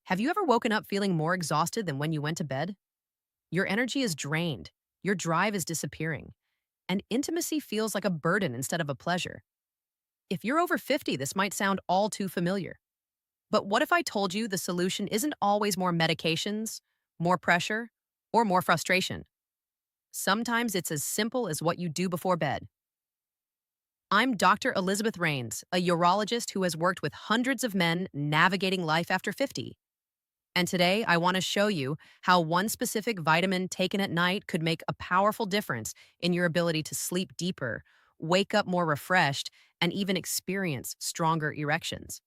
Have you ever woken up feeling more exhausted than when you went to bed? Your energy is drained, your drive is disappearing, and intimacy feels like a burden instead of a pleasure. If you're over 50, this might sound all too familiar. But what if I told you the solution isn't always more medications, more pressure, or more frustration? Sometimes it's as simple as what you do before bed. I'm Dr. Elizabeth Rains, a urologist who has worked with hundreds of men navigating life after 50. And today, I want to show you how one specific vitamin taken at night could make a powerful difference in your ability to sleep deeper, wake up more refreshed, and even experience stronger erections.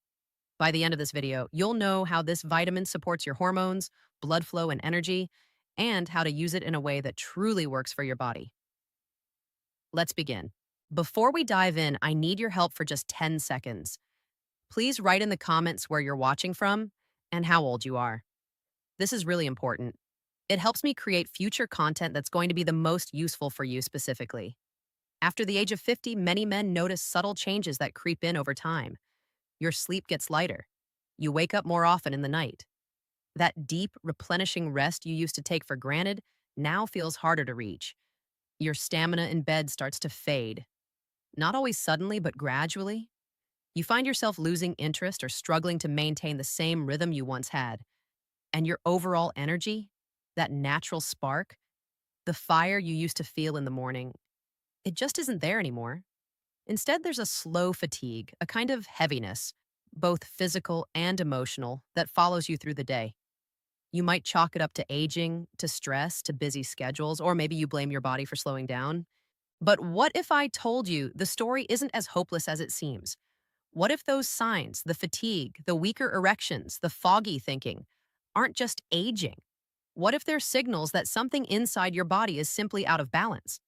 By the end of this video, you'll know how this vitamin supports your hormones, blood flow, and energy, and how to use it in a way that truly works for your body. Let's begin. Before we dive in, I need your help for just 10 seconds. Please write in the comments where you're watching from and how old you are. This is really important. It helps me create future content that's going to be the most useful for you specifically. After the age of 50, many men notice subtle changes that creep in over time. Your sleep gets lighter. You wake up more often in the night. That deep, replenishing rest you used to take for granted now feels harder to reach. Your stamina in bed starts to fade. Not always suddenly, but gradually. You find yourself losing interest or struggling to maintain the same rhythm you once had. And your overall energy, that natural spark, the fire you used to feel in the morning, it just isn't there anymore. Instead, there's a slow fatigue, a kind of heaviness, both physical and emotional, that follows you through the day. You might chalk it up to aging, to stress, to busy schedules, or maybe you blame your body for slowing down. But what if I told you the story isn't as hopeless as it seems? What if those signs, the fatigue, the weaker erections, the foggy thinking, aren't just aging? What if they're signals that something inside your body is simply out of balance?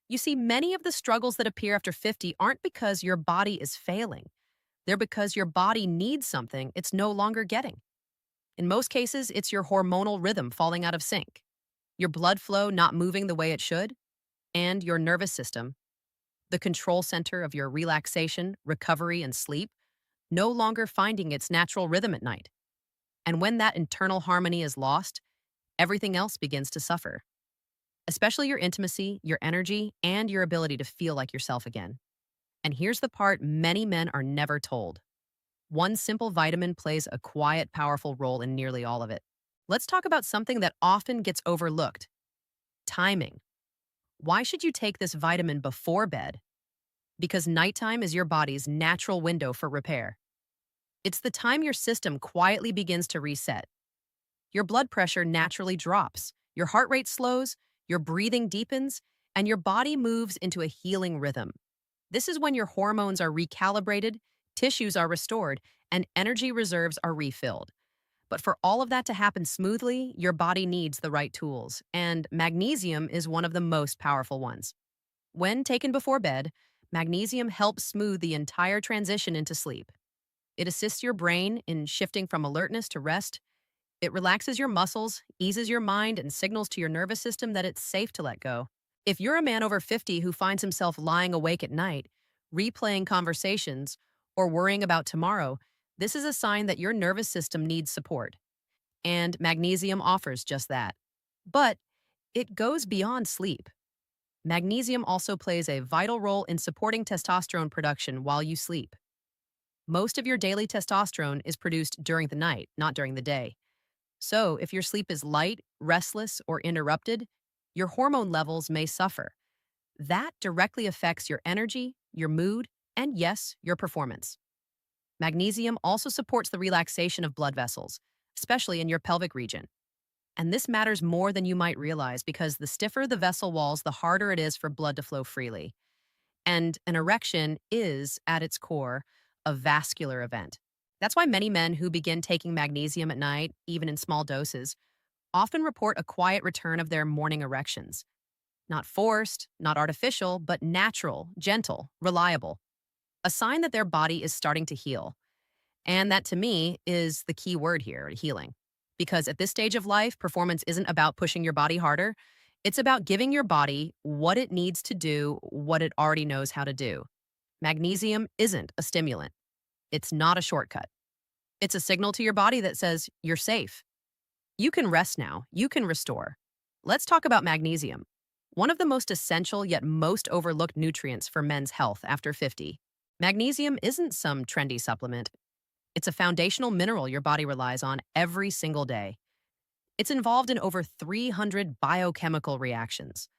You see, many of the struggles that appear after 50 aren't because your body is failing. They're because your body needs something it's no longer getting. In most cases, it's your hormonal rhythm falling out of sync, your blood flow not moving the way it should, and your nervous system, the control center of your relaxation, recovery, and sleep, no longer finding its natural rhythm at night. And when that internal harmony is lost, everything else begins to suffer, especially your intimacy, your energy, and your ability to feel like yourself again. And here's the part many men are never told. One simple vitamin plays a quiet, powerful role in nearly all of it. Let's talk about something that often gets overlooked: timing. Why should you take this vitamin before bed? Because nighttime is your body's natural window for repair. It's the time your system quietly begins to reset. Your blood pressure naturally drops, your heart rate slows, your breathing deepens, and your body moves into a healing rhythm. This is when your hormones are recalibrated, tissues are restored, and energy reserves are refilled. But for all of that to happen smoothly, your body needs the right tools, and magnesium is one of the most powerful ones. When taken before bed, magnesium helps smooth the entire transition into sleep. It assists your brain in shifting from alertness to rest. It relaxes your muscles, eases your mind, and signals to your nervous system that it's safe to let go. If you're a man over 50 who finds himself lying awake at night, replaying conversations, or worrying about tomorrow, this is a sign that your nervous system needs support. And magnesium offers just that. But it goes beyond sleep. Magnesium also plays a vital role in supporting testosterone production while you sleep. Most of your daily testosterone is produced during the night, not during the day. So, if your sleep is light, restless, or interrupted, your hormone levels may suffer. That directly affects your energy, your mood, and yes, your performance. Magnesium also supports the relaxation of blood vessels, especially in your pelvic region. And this matters more than you might realize because the stiffer the vessel walls, the harder it is for blood to flow freely. And an erection is, at its core, a vascular event. That's why many men who begin taking magnesium at night, even in small doses, often report a quiet return of their morning erections. Not forced, not artificial, but natural, gentle, reliable. A sign that their body is starting to heal. And that, to me, is the key word here: healing. Because at this stage of life, performance isn't about pushing your body harder. It's about giving your body what it needs to do, what it already knows how to do. Magnesium isn't a stimulant. It's not a shortcut. It's a signal to your body that says you're safe. You can rest now. You can restore. Let's talk about magnesium, one of the most essential yet most overlooked nutrients for men's health after 50. Magnesium isn't some trendy supplement. It's a foundational mineral your body relies on every single day. It's involved in over 300 biochemical reactions,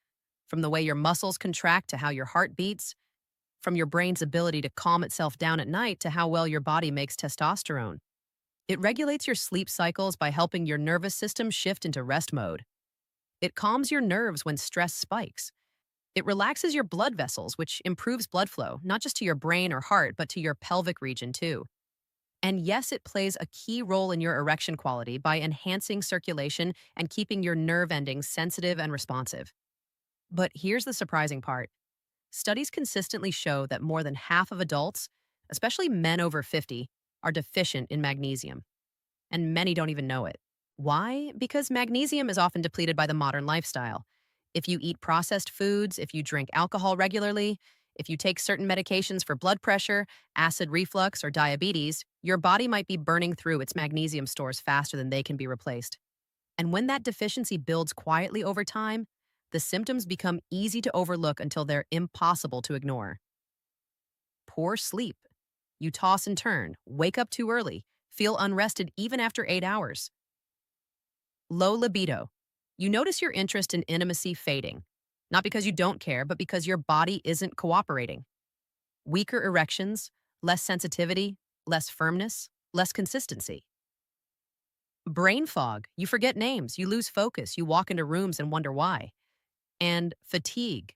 from the way your muscles contract to how your heart beats, from your brain's ability to calm itself down at night to how well your body makes testosterone. It regulates your sleep cycles by helping your nervous system shift into rest mode. It calms your nerves when stress spikes. It relaxes your blood vessels, which improves blood flow, not just to your brain or heart, but to your pelvic region too. And yes, it plays a key role in your erection quality by enhancing circulation and keeping your nerve endings sensitive and responsive. But here's the surprising part. Studies consistently show that more than half of adults, especially men over 50, are deficient in magnesium. And many don't even know it. Why? Because magnesium is often depleted by the modern lifestyle. If you eat processed foods, if you drink alcohol regularly, if you take certain medications for blood pressure, acid reflux, or diabetes, your body might be burning through its magnesium stores faster than they can be replaced. And when that deficiency builds quietly over time, the symptoms become easy to overlook until they're impossible to ignore. Poor sleep. You toss and turn, wake up too early, feel unrested even after 8 hours. Low libido. You notice your interest in intimacy fading, not because you don't care, but because your body isn't cooperating. Weaker erections, less sensitivity, less firmness, less consistency. Brain fog. You forget names, you lose focus, you walk into rooms and wonder why. And fatigue.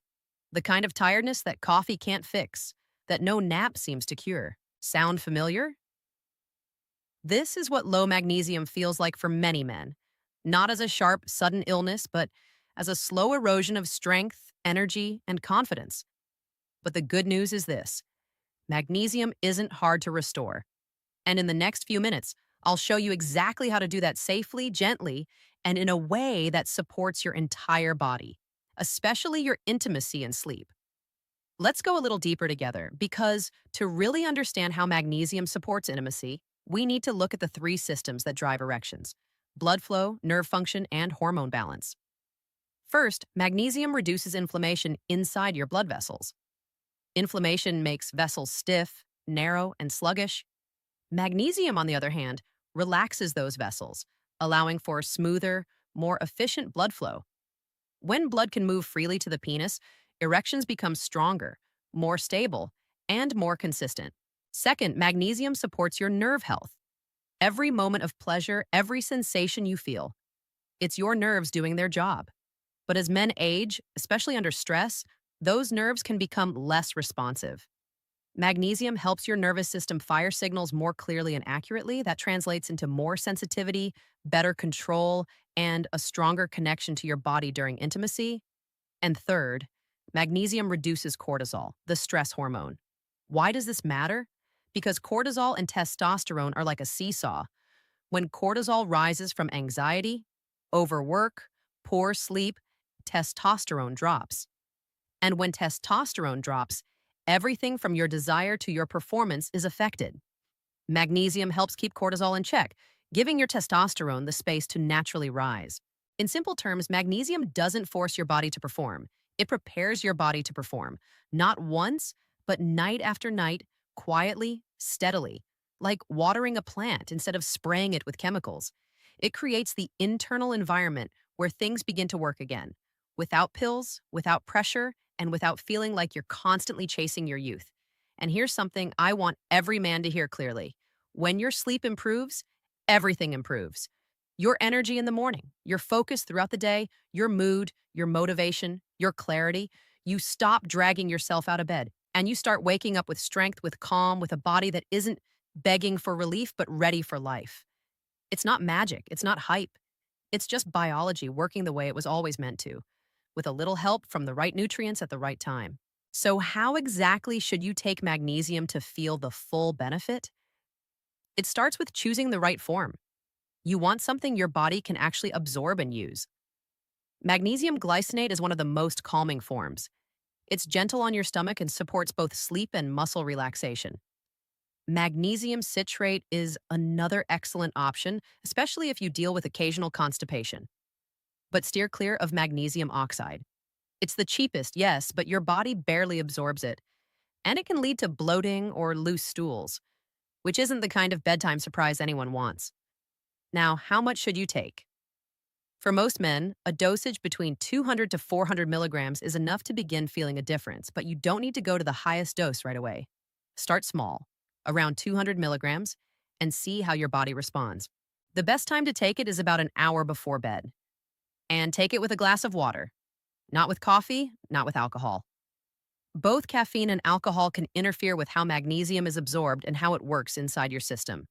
The kind of tiredness that coffee can't fix, that no nap seems to cure. Sound familiar? This is what low magnesium feels like for many men. Not as a sharp, sudden illness, but as a slow erosion of strength, energy, and confidence. But the good news is this: magnesium isn't hard to restore. And in the next few minutes, I'll show you exactly how to do that safely, gently, and in a way that supports your entire body, especially your intimacy and sleep. Let's go a little deeper together because to really understand how magnesium supports intimacy, we need to look at the three systems that drive erections: blood flow, nerve function, and hormone balance. First, magnesium reduces inflammation inside your blood vessels. Inflammation makes vessels stiff, narrow, and sluggish. Magnesium, on the other hand, relaxes those vessels, allowing for smoother, more efficient blood flow. When blood can move freely to the penis, erections become stronger, more stable, and more consistent. Second, magnesium supports your nerve health. Every moment of pleasure, every sensation you feel, it's your nerves doing their job. But as men age, especially under stress, those nerves can become less responsive. Magnesium helps your nervous system fire signals more clearly and accurately. That translates into more sensitivity, better control, and a stronger connection to your body during intimacy. And third, magnesium reduces cortisol, the stress hormone. Why does this matter? Because cortisol and testosterone are like a seesaw. When cortisol rises from anxiety, overwork, poor sleep, testosterone drops. And when testosterone drops, everything from your desire to your performance is affected. Magnesium helps keep cortisol in check, giving your testosterone the space to naturally rise. In simple terms, magnesium doesn't force your body to perform. It prepares your body to perform, not once, but night after night, quietly, steadily, like watering a plant instead of spraying it with chemicals. It creates the internal environment where things begin to work again, without pills, without pressure, and without feeling like you're constantly chasing your youth. And here's something I want every man to hear clearly. When your sleep improves, everything improves. Your energy in the morning, your focus throughout the day, your mood, your motivation, your clarity. You stop dragging yourself out of bed and you start waking up with strength, with calm, with a body that isn't begging for relief but ready for life. It's not magic, it's not hype. It's just biology working the way it was always meant to, with a little help from the right nutrients at the right time. So, how exactly should you take magnesium to feel the full benefit? It starts with choosing the right form. You want something your body can actually absorb and use. Magnesium glycinate is one of the most calming forms. It's gentle on your stomach and supports both sleep and muscle relaxation. Magnesium citrate is another excellent option, especially if you deal with occasional constipation. But steer clear of magnesium oxide. It's the cheapest, yes, but your body barely absorbs it, and it can lead to bloating or loose stools, which isn't the kind of bedtime surprise anyone wants. Now, how much should you take? For most men, a dosage between 200 to 400 milligrams is enough to begin feeling a difference, but you don't need to go to the highest dose right away. Start small, around 200 milligrams, and see how your body responds. The best time to take it is about an hour before bed. And take it with a glass of water, not with coffee, not with alcohol. Both caffeine and alcohol can interfere with how magnesium is absorbed and how it works inside your system.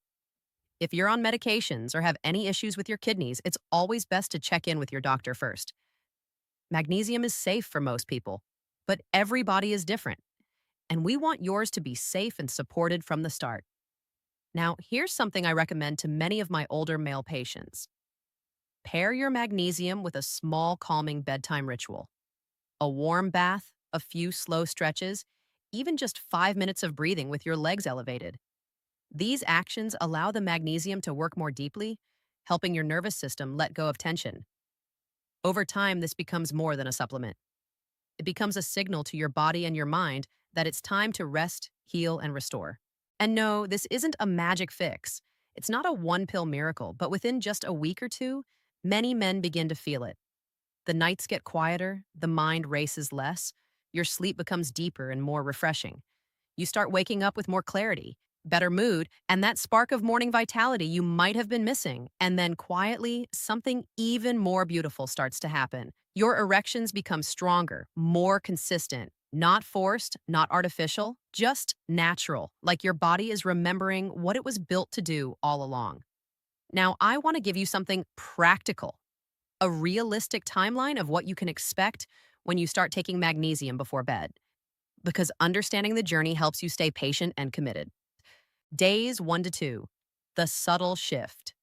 If you're on medications or have any issues with your kidneys, it's always best to check in with your doctor first. Magnesium is safe for most people, but every body is different, and we want yours to be safe and supported from the start. Now, here's something I recommend to many of my older male patients. Pair your magnesium with a small calming bedtime ritual. A warm bath, a few slow stretches, even just 5 minutes of breathing with your legs elevated. These actions allow the magnesium to work more deeply, helping your nervous system let go of tension. Over time, this becomes more than a supplement. It becomes a signal to your body and your mind that it's time to rest, heal, and restore. And no, this isn't a magic fix. It's not a one-pill miracle, but within just a week or two, many men begin to feel it. The nights get quieter, the mind races less, your sleep becomes deeper and more refreshing. You start waking up with more clarity, better mood, and that spark of morning vitality you might have been missing. And then quietly, something even more beautiful starts to happen. Your erections become stronger, more consistent, not forced, not artificial, just natural, like your body is remembering what it was built to do all along. Now, I want to give you something practical, a realistic timeline of what you can expect when you start taking magnesium before bed, because understanding the journey helps you stay patient and committed. Days 1 to 2, the subtle shift.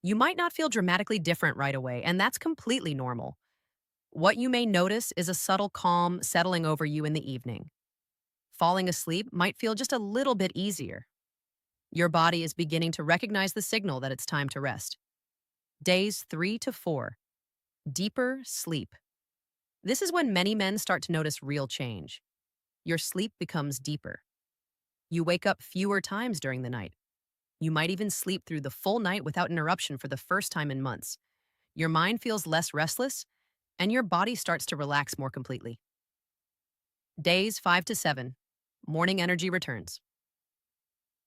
You might not feel dramatically different right away, and that's completely normal. What you may notice is a subtle calm settling over you in the evening. Falling asleep might feel just a little bit easier. Your body is beginning to recognize the signal that it's time to rest. Days 3 to 4, deeper sleep. This is when many men start to notice real change. Your sleep becomes deeper. You wake up fewer times during the night. You might even sleep through the full night without interruption for the first time in months. Your mind feels less restless, and your body starts to relax more completely. Days 5 to 7, morning energy returns.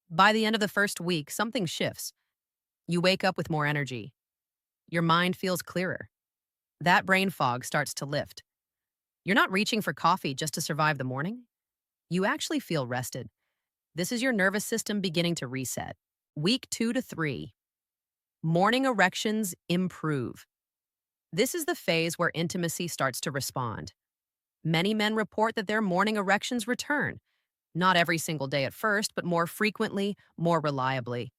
By the end of the first week, something shifts. You wake up with more energy. Your mind feels clearer. That brain fog starts to lift. You're not reaching for coffee just to survive the morning. You actually feel rested. This is your nervous system beginning to reset. Week 2 to 3, morning erections improve. This is the phase where intimacy starts to respond. Many men report that their morning erections return, not every single day at first, but more frequently, more reliably.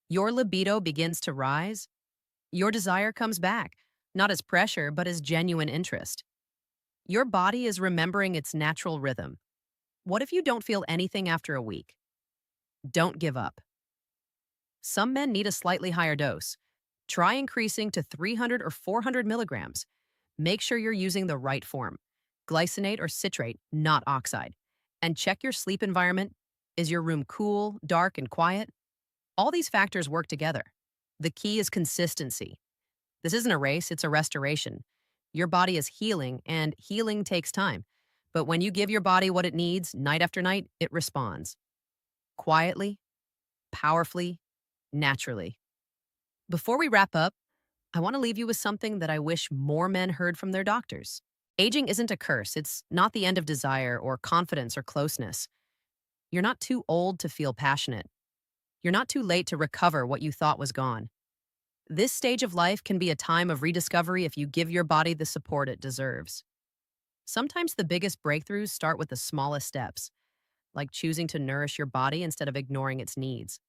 Your libido begins to rise. Your desire comes back, not as pressure, but as genuine interest. Your body is remembering its natural rhythm. What if you don't feel anything after a week? Don't give up. Some men need a slightly higher dose. Try increasing to 300 or 400 milligrams. Make sure you're using the right form, glycinate or citrate, not oxide. And check your sleep environment. Is your room cool, dark, and quiet? All these factors work together. The key is consistency. This isn't a race, it's a restoration. Your body is healing, and healing takes time. But when you give your body what it needs, night after night, it responds. Quietly, powerfully, naturally. Before we wrap up, I want to leave you with something that I wish more men heard from their doctors. Aging isn't a curse. It's not the end of desire or confidence or closeness. You're not too old to feel passionate. You're not too late to recover what you thought was gone. This stage of life can be a time of rediscovery if you give your body the support it deserves. Sometimes the biggest breakthroughs start with the smallest steps, like choosing to nourish your body instead of ignoring its needs,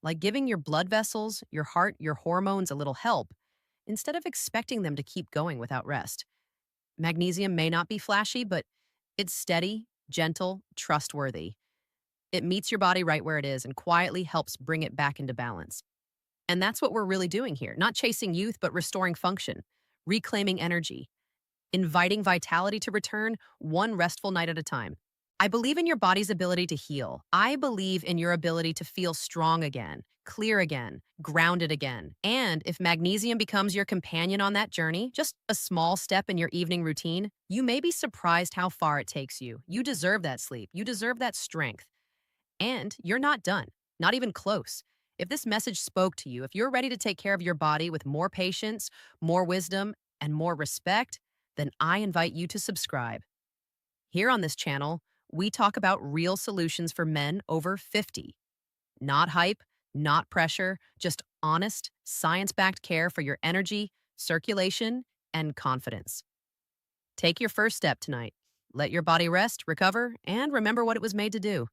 like giving your blood vessels, your heart, your hormones a little help instead of expecting them to keep going without rest. Magnesium may not be flashy, but it's steady, gentle, trustworthy. It meets your body right where it is and quietly helps bring it back into balance. And that's what we're really doing here, not chasing youth, but restoring function, reclaiming energy, inviting vitality to return one restful night at a time. I believe in your body's ability to heal. I believe in your ability to feel strong again, clear again, grounded again. And if magnesium becomes your companion on that journey, just a small step in your evening routine, you may be surprised how far it takes you. You deserve that sleep. You deserve that strength. And you're not done, not even close. If this message spoke to you, if you're ready to take care of your body with more patience, more wisdom, and more respect, then I invite you to subscribe. Here on this channel, we talk about real solutions for men over 50. Not hype, not pressure, just honest, science backed care for your energy, circulation, and confidence. Take your first step tonight. Let your body rest, recover, and remember what it was made to do.